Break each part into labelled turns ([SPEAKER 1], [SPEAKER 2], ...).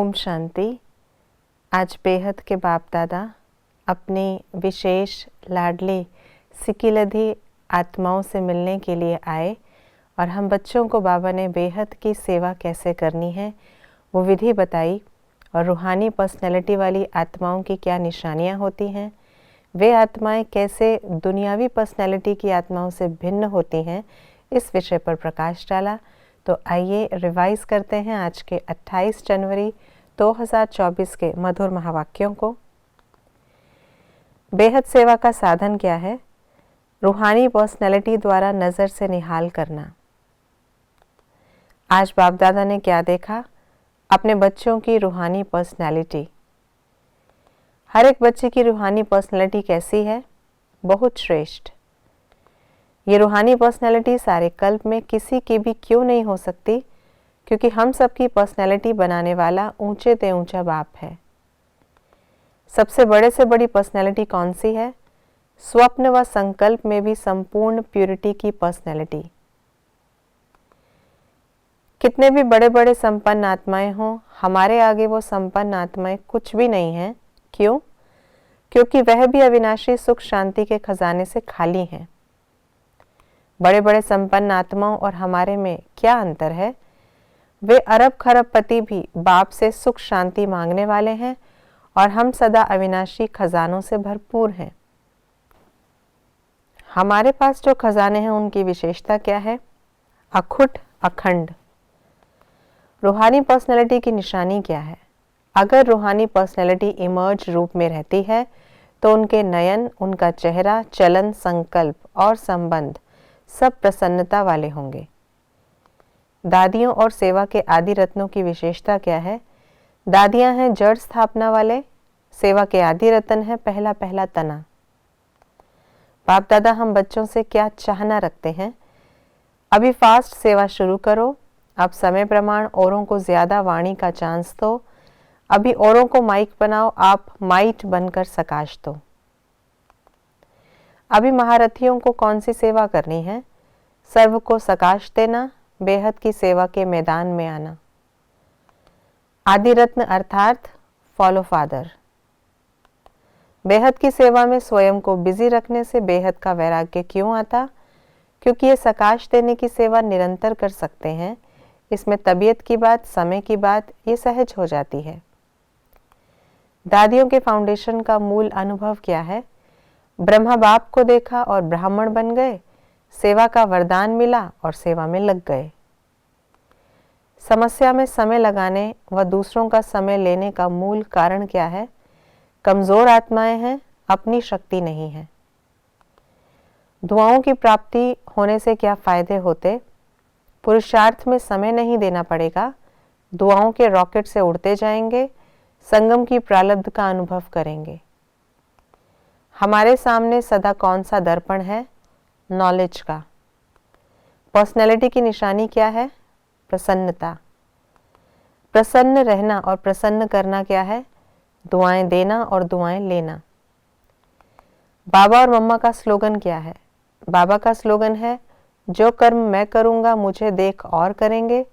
[SPEAKER 1] ओम शांति। आज बेहद के बाप दादा अपनी विशेष लाडली सिकिलधी आत्माओं से मिलने के लिए आए और हम बच्चों को बाबा ने बेहद की सेवा कैसे करनी है वो विधि बताई और रूहानी पर्सनैलिटी वाली आत्माओं की क्या निशानियां होती हैं, वे आत्माएं कैसे दुनियावी पर्सनैलिटी की आत्माओं से भिन्न होती हैं, इस विषय पर प्रकाश डाला। तो आइए रिवाइज करते हैं आज के 28 जनवरी 2024 के मधुर महावाक्यों को। बेहद सेवा का साधन क्या है? रूहानी पर्सनैलिटी द्वारा नज़र से निहाल करना। आज बाप दादा ने क्या देखा? अपने बच्चों की रूहानी पर्सनैलिटी। हर एक बच्चे की रूहानी पर्सनैलिटी कैसी है? बहुत श्रेष्ठ। ये रूहानी पर्सनैलिटी सारे कल्प में किसी की भी क्यों नहीं हो सकती? क्योंकि हम सबकी पर्सनैलिटी बनाने वाला ऊंचे ते ऊंचा बाप है। सबसे बड़े से बड़ी पर्सनैलिटी कौन सी है? स्वप्न व संकल्प में भी संपूर्ण प्यूरिटी की पर्सनैलिटी। कितने भी बड़े बड़े संपन्न आत्माएं हों, हमारे आगे वो संपन्न आत्माएं कुछ भी नहीं हैं। क्यों? क्योंकि वह भी अविनाशी सुख शांति के खजाने से खाली हैं। बड़े बड़े संपन्न आत्माओं और हमारे में क्या अंतर है? वे अरब खरबपति भी बाप से सुख शांति मांगने वाले हैं और हम सदा अविनाशी खजानों से भरपूर हैं। हमारे पास जो खजाने हैं उनकी विशेषता क्या है? अखुट, अखंड। रूहानी पर्सनैलिटी की निशानी क्या है? अगर रूहानी पर्सनैलिटी इमर्ज रूप में रहती है तो उनके नयन, उनका चेहरा, चलन, संकल्प और संबंध सब प्रसन्नता वाले होंगे। दादियों और सेवा के आदि रत्नों की विशेषता क्या है? दादियां हैं जड़ स्थापना वाले, सेवा के आदि रत्न है पहला पहला तना। बाप दादा हम बच्चों से क्या चाहना रखते हैं? अभी फास्ट सेवा शुरू करो। अब समय प्रमाण औरों को ज्यादा वाणी का चांस दो। अभी औरों को माइक बनाओ, आप माइट बनकर सकाश दो। अभी महारथियों को कौन सी सेवा करनी है? सर्व को सकाश देना, बेहद की सेवा के मैदान में आना। आदि रत्न अर्थात फॉलो फादर। बेहद की सेवा में स्वयं को बिजी रखने से बेहद का वैराग्य क्यों आता? क्योंकि ये सकाश देने की सेवा निरंतर कर सकते हैं। इसमें तबीयत की बात, समय की बात, ये सहज हो जाती है। दादियों के फाउंडेशन का मूल अनुभव क्या है? ब्रह्मा बाप को देखा और ब्राह्मण बन गए, सेवा का वरदान मिला और सेवा में लग गए। समस्या में समय लगाने व दूसरों का समय लेने का मूल कारण क्या है? कमजोर आत्माएं हैं, अपनी शक्ति नहीं है। दुआओं की प्राप्ति होने से क्या फायदे होते? पुरुषार्थ में समय नहीं देना पड़ेगा, दुआओं के रॉकेट से उड़ते जाएंगे, संगम की प्रारब्ध का अनुभव करेंगे। हमारे सामने सदा कौन सा दर्पण है? नॉलेज का। पर्सनैलिटी की निशानी क्या है? प्रसन्नता। प्रसन्न रहना और प्रसन्न करना क्या है? दुआएं देना और दुआएं लेना। बाबा और मम्मा का स्लोगन क्या है? बाबा का स्लोगन है जो कर्म मैं करूंगा मुझे देख और करेंगे।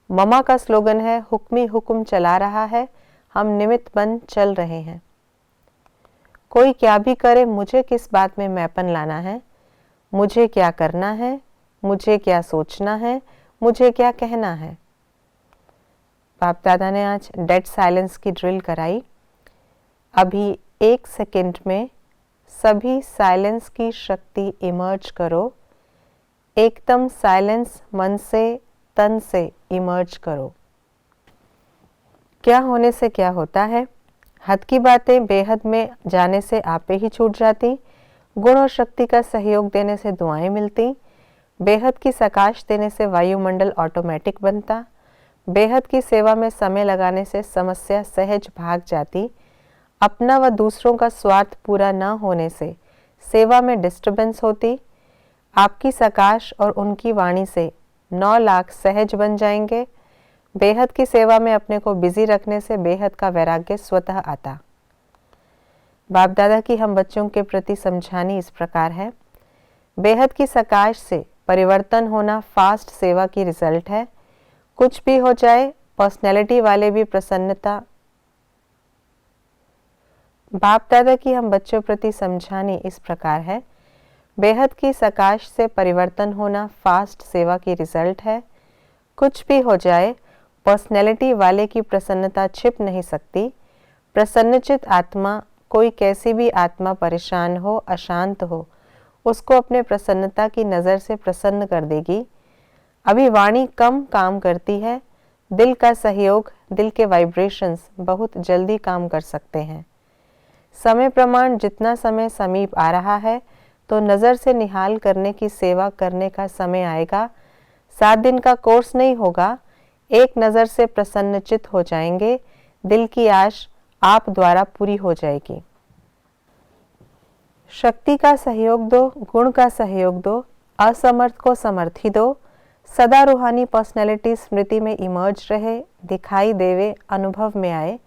[SPEAKER 1] मम्मा का स्लोगन है हुक्मी हुक्म चला रहा है, हम निमित्त बन चल रहे हैं। कोई क्या भी करे, मुझे किस बात में मैपन लाना है? मुझे क्या करना है? मुझे क्या सोचना है? मुझे क्या कहना है? बाप दादा ने आज डेड साइलेंस की ड्रिल कराई। अभी 1 सेकंड में सभी साइलेंस की शक्ति इमर्ज करो। एकदम साइलेंस मन से, तन से इमर्ज करो। क्या होने से क्या होता है? हद की बातें बेहद में जाने से आपे ही छूट जाती। गुण और शक्ति का सहयोग देने से दुआएं मिलती। बेहद की सकाश देने से वायुमंडल ऑटोमेटिक बनता। बेहद की सेवा में समय लगाने से समस्या सहज भाग जाती। अपना व दूसरों का स्वार्थ पूरा न होने से सेवा में डिस्टर्बेंस होती। आपकी सकाश और उनकी वाणी से 9 लाख सहज बन जाएंगे। बेहद की सेवा में अपने को बिजी रखने से बेहद का वैराग्य स्वतः आता। बाप दादा की हम बच्चों के प्रति समझानी इस प्रकार है। बेहद की सकाश से परिवर्तन होना फास्ट सेवा की रिजल्ट है। कुछ भी हो जाए पर्सनैलिटी वाले भी प्रसन्नता। बाप दादा की हम बच्चों प्रति समझानी इस प्रकार है, बेहद की सकाश से परिवर्तन होना फास्ट सेवा की रिजल्ट है। कुछ भी हो जाए, पर्सनैलिटी वाले की प्रसन्नता छिप नहीं सकती। प्रसन्नचित आत्मा, कोई कैसी भी आत्मा परेशान हो, अशांत हो, उसको अपने प्रसन्नता की नज़र से प्रसन्न कर देगी। अभी वाणी कम काम करती है, दिल का सहयोग, दिल के वाइब्रेशंस बहुत जल्दी काम कर सकते हैं। समय प्रमाण जितना समय समीप आ रहा है, तो नज़र से निहाल करने की सेवा करने का समय आएगा। 7 दिन का कोर्स नहीं होगा, एक नज़र से प्रसन्नचित हो जाएंगे। दिल की आश आप द्वारा पूरी हो जाएगी। शक्ति का सहयोग दो, गुण का सहयोग दो, असमर्थ को समर्थी दो। सदा रूहानी पर्सनैलिटी स्मृति में इमर्ज रहे, दिखाई देवे, अनुभव में आए।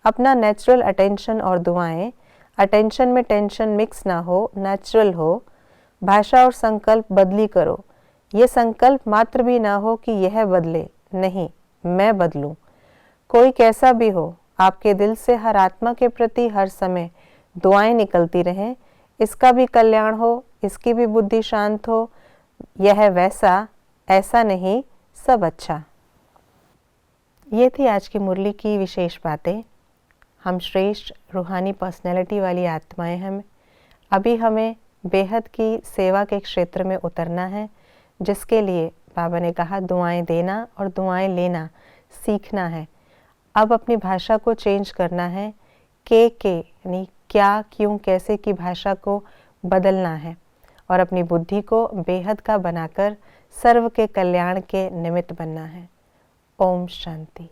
[SPEAKER 1] अपना नेचुरल अटेंशन और दुआएं, अटेंशन में टेंशन मिक्स ना हो, नेचुरल हो। भाषा और संकल्प बदली करो। ये संकल्प मात्र भी ना हो कि यह बदले, नहीं, मैं बदलूं। कोई कैसा भी हो, आपके दिल से हर आत्मा के प्रति हर समय दुआएं निकलती रहें। इसका भी कल्याण हो, इसकी भी बुद्धि शांत हो, यह वैसा, ऐसा नहीं, सब अच्छा। ये थी आज की मुरली की विशेष बातें। हम श्रेष्ठ रूहानी पर्सनैलिटी वाली आत्माएं हैं। अभी हमें बेहद की सेवा के क्षेत्र में उतरना है, जिसके लिए बाबा ने कहा दुआएं देना और दुआएं लेना सीखना है। अब अपनी भाषा को चेंज करना है, के यानी क्या, क्यों, कैसे की भाषा को बदलना है और अपनी बुद्धि को बेहद का बनाकर सर्व के कल्याण के निमित्त बनना है। ओम शांति।